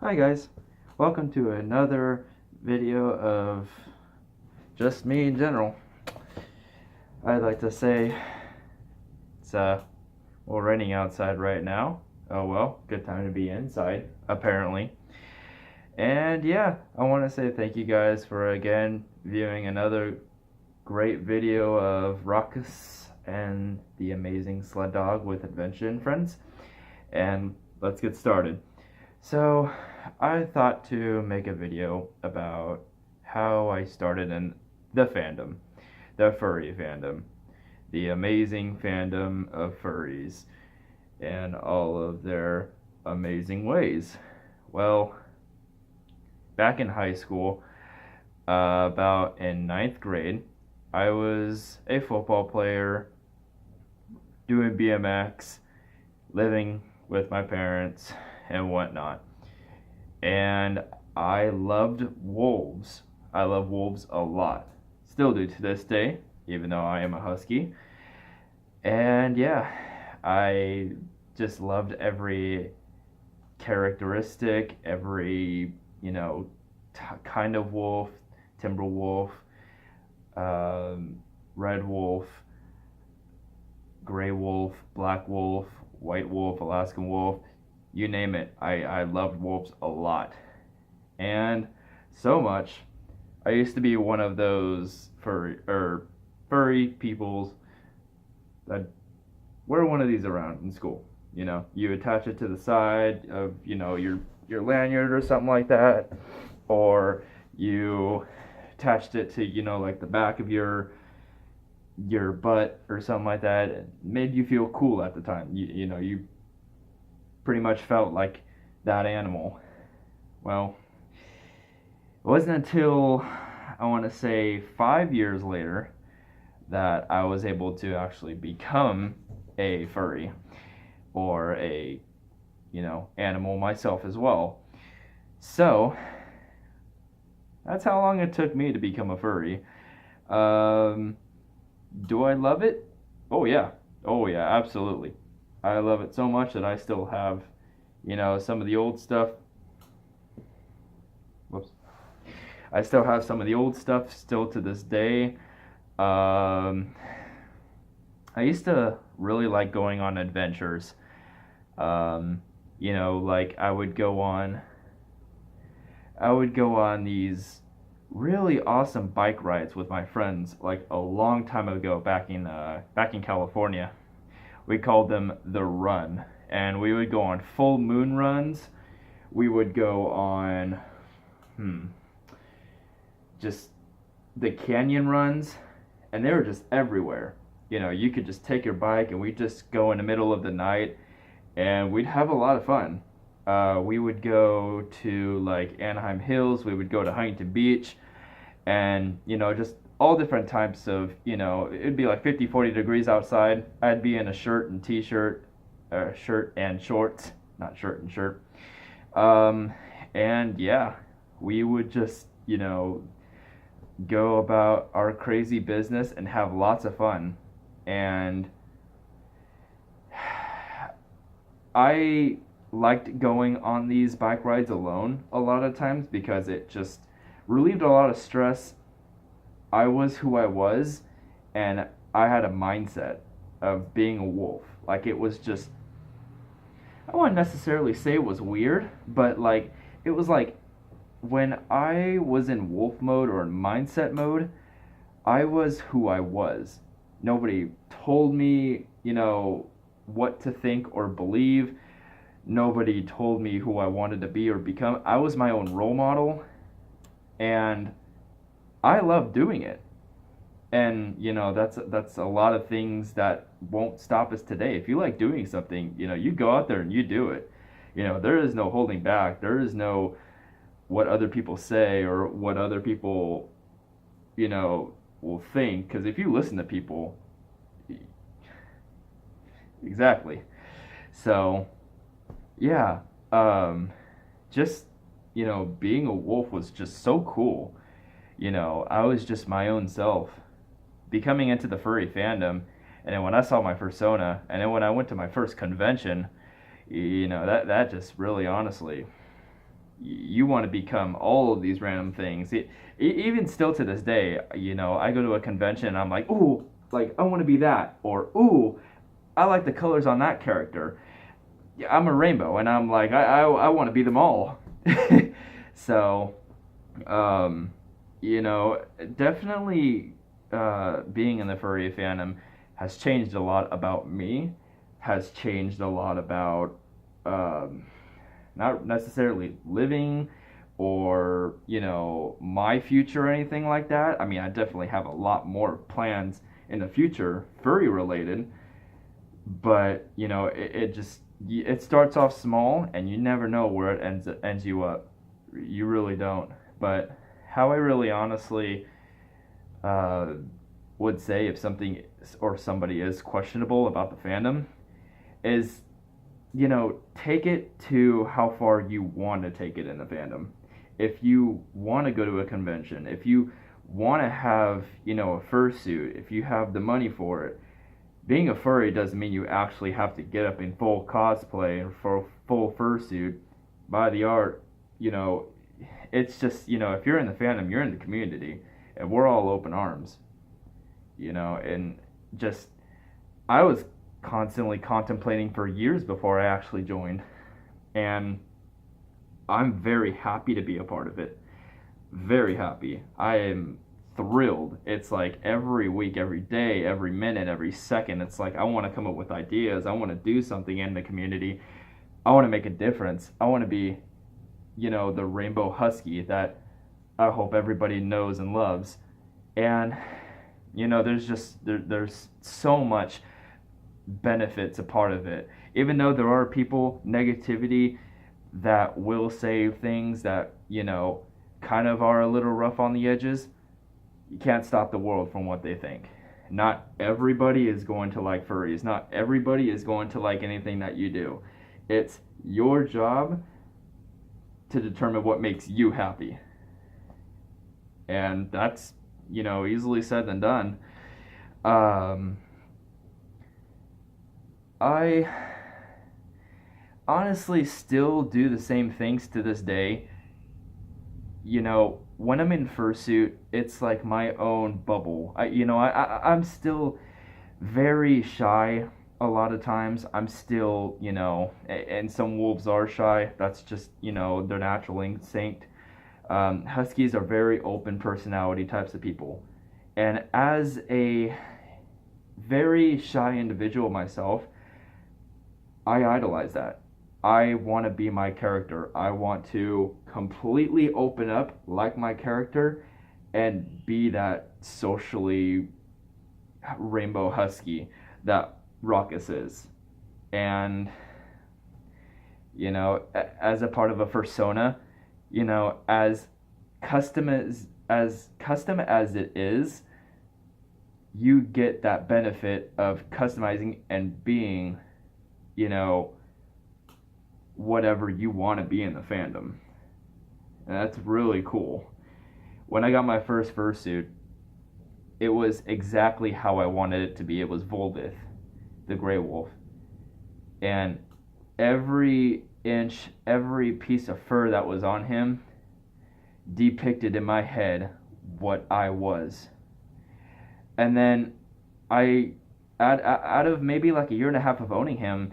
Hi guys, welcome to another video of just me in general. I'd like to say it's well, raining outside right now. Oh well, good time to be inside apparently. And yeah, I want to say thank you guys for again viewing another great video of Rockus and the amazing sled dog with adventure and friends. And let's get started. So, I thought to make a video about how I started in the fandom, the furry fandom, the amazing fandom of furries, and all of their amazing ways. Well, back in high school, about in ninth grade, I was a football player, doing BMX, living with my parents, and whatnot. And I loved wolves. I love wolves a lot. Still do to this day, even though I am a husky. And yeah, I just loved every characteristic, every, kind of wolf, timber wolf, red wolf, gray wolf, black wolf, white wolf, Alaskan wolf, you name it. I loved wolves a lot. And so much, I used to be one of those furry peoples that wear one of these around in school. You attach it to the side of, your lanyard or something like that, or you attached it to, like the back of your butt or something like that. It made you feel cool at the time. You pretty much felt like that animal. Well, it wasn't until I want to say 5 years later that I was able to actually become a furry or a animal myself as well. So that's how long it took me to become a furry. Do I love it? Oh yeah, absolutely. I love it so much that I still have, some of the old stuff. Whoops. I still have some of the old stuff still to this day. I used to really like going on adventures. Like I would go on these really awesome bike rides with my friends, like a long time ago back in California. We called them the Run, and we would go on full moon runs. We would go on, just the canyon runs, and they were just everywhere. You could just take your bike, and we'd just go in the middle of the night, and we'd have a lot of fun. We would go to like Anaheim Hills. We would go to Huntington Beach, and just all different types of, it'd be like 50, 40 degrees outside. I'd be in a shirt and t-shirt, shirt and shorts, not shirt and shirt. And yeah, we would just, go about our crazy business and have lots of fun. And I liked going on these bike rides alone a lot of times because it just relieved a lot of stress. I was who I was, and I had a mindset of being a wolf. Like, it was just, I wouldn't necessarily say it was weird, but like, it was like when I was in wolf mode or in mindset mode, I was who I was. Nobody told me, what to think or believe. Nobody told me who I wanted to be or become. I was my own role model, and I love doing it. And that's a lot of things that won't stop us today. If you like doing something, you go out there and you do it. There is no holding back. There is no what other people say or what other people will think, because if you listen to people, exactly. So yeah, just being a wolf was just so cool. I was just my own self. Becoming into the furry fandom, and then when I saw my persona, and then when I went to my first convention, that just really honestly, you want to become all of these random things. Even still to this day, I go to a convention and I'm like, ooh, like I want to be that, or ooh, I like the colors on that character. Yeah, I'm a rainbow, and I'm like, I want to be them all. So, um, definitely being in the furry fandom has changed a lot about me, has changed a lot about um, not necessarily living or, my future or anything like that. I mean, I definitely have a lot more plans in the future, furry related, but, it starts off small and you never know where it ends you up. You really don't. But how I really honestly uh, would say if something or somebody is questionable about the fandom is, take it to how far you want to take it in the fandom. If you want to go to a convention, if you want to have, a fursuit, if you have the money for it, being a furry doesn't mean you actually have to get up in full cosplay and full fursuit, buy the art. You know, it's just, if you're in the fandom, you're in the community, and we're all open arms. And just I was constantly contemplating for years before I actually joined, and I'm very happy to be a part of it. Very happy. I am thrilled. It's like every week, every day, every minute, every second, it's like I want to come up with ideas. I want to do something in the community. I want to make a difference. I want to be, the rainbow husky that I hope everybody knows and loves. And there's so much benefits a part of it. Even though there are people, negativity, that will say things that, kind of are a little rough on the edges, you can't stop the world from what they think. Not everybody is going to like furries. Not everybody is going to like anything that you do. It's your job to determine what makes you happy. And that's, easily said than done. I honestly still do the same things to this day. When I'm in fursuit, it's like my own bubble. I'm still very shy a lot of times. I'm still, and some wolves are shy. That's just, their natural instinct. Huskies are very open personality types of people. And as a very shy individual myself, I idolize that. I want to be my character. I want to completely open up like my character and be that socially rainbow husky that Rockus is. And, as a part of a persona, as custom as it is, you get that benefit of customizing and being, whatever you want to be in the fandom. And that's really cool. When I got my first fursuit, it was exactly how I wanted it to be. It was Volvith, the gray wolf. And every inch, every piece of fur that was on him depicted in my head what I was. And then out of maybe like a year and a half of owning him,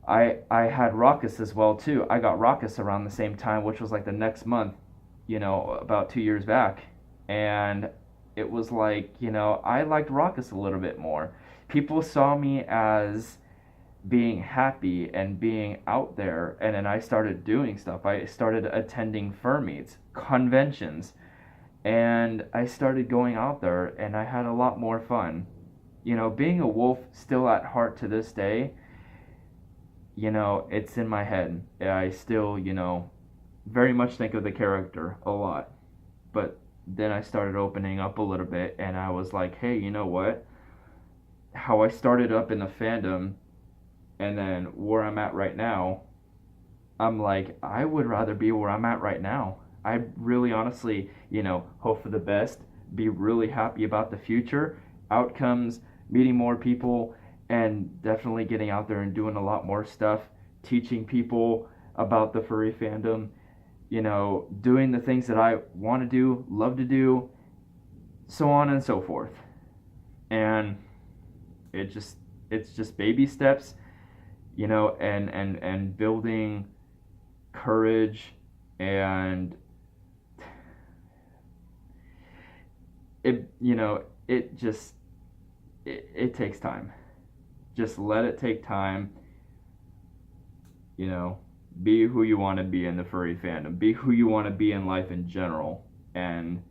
I had Rockus as well too. I got Rockus around the same time, which was like the next month, about 2 years back. And it was like, I liked Rockus a little bit more. People saw me as being happy and being out there, and then I started doing stuff. I started attending fur meets, conventions, and I started going out there, and I had a lot more fun. Being a wolf still at heart to this day, it's in my head. I still, very much think of the character a lot. But then I started opening up a little bit, and I was like, hey, you know what? How I started up in the fandom, and then where I'm at right now, I'm like, I would rather be where I'm at right now. I really honestly, hope for the best, be really happy about the future, outcomes, meeting more people, and definitely getting out there and doing a lot more stuff, teaching people about the furry fandom, you know, doing the things that I want to do, love to do, so on and so forth. And it's just baby steps, you know, and building courage, and it, you know, it takes time. Just let it take time. You know, be who you want to be in the furry fandom. Be who you want to be in life in general. And,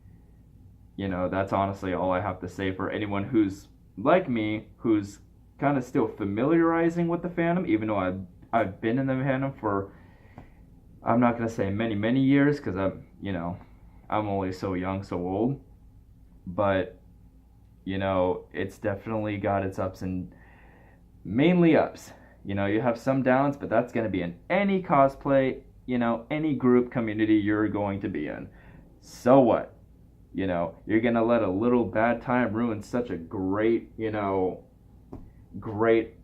you know, that's honestly all I have to say for anyone who's like me, who's kind of still familiarizing with the fandom, even though I've been in the fandom for, I'm not going to say many years, because you know, I'm only so young, so old. But, you know, it's definitely got its ups and mainly ups. You know, you have some downs, but that's going to be in any cosplay, you know, any group community you're going to be in. So what? You know, you're going to let a little bad time ruin such a great, you know, great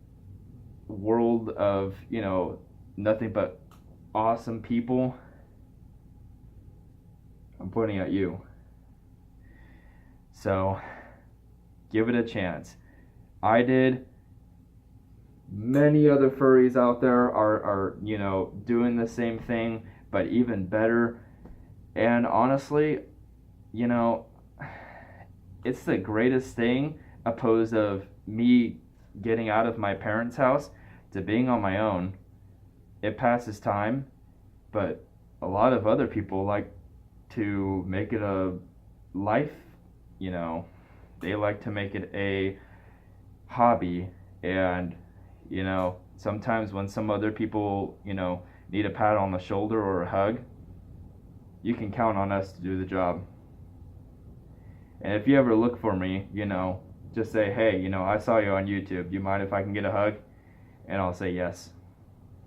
world of, you know, nothing but awesome people. I'm pointing at you. So, give it a chance. I did. Many other furries out there are, you know, doing the same thing, but even better. And honestly, you know, it's the greatest thing, opposed of me getting out of my parents' house to being on my own. It passes time, but a lot of other people like to make it a life, you know. They like to make it a hobby. And, you know, sometimes when some other people, you know, need a pat on the shoulder or a hug, you can count on us to do the job. And if you ever look for me, you know, just say, hey, you know, I saw you on YouTube. Do you mind if I can get a hug? And I'll say yes.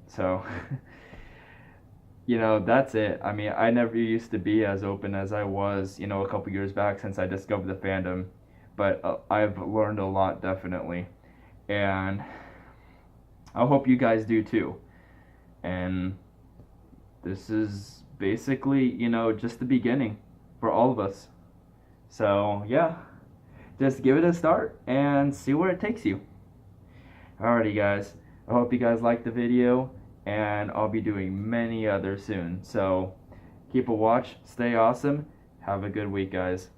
So, you know, that's it. I mean, I never used to be as open as I was, you know, a couple years back since I discovered the fandom. But I've learned a lot, definitely. And I hope you guys do too. And this is basically, you know, just the beginning for all of us. So, yeah, just give it a start and see where it takes you. Alrighty, guys. I hope you guys liked the video, and I'll be doing many others soon. So, keep a watch, stay awesome, have a good week, guys.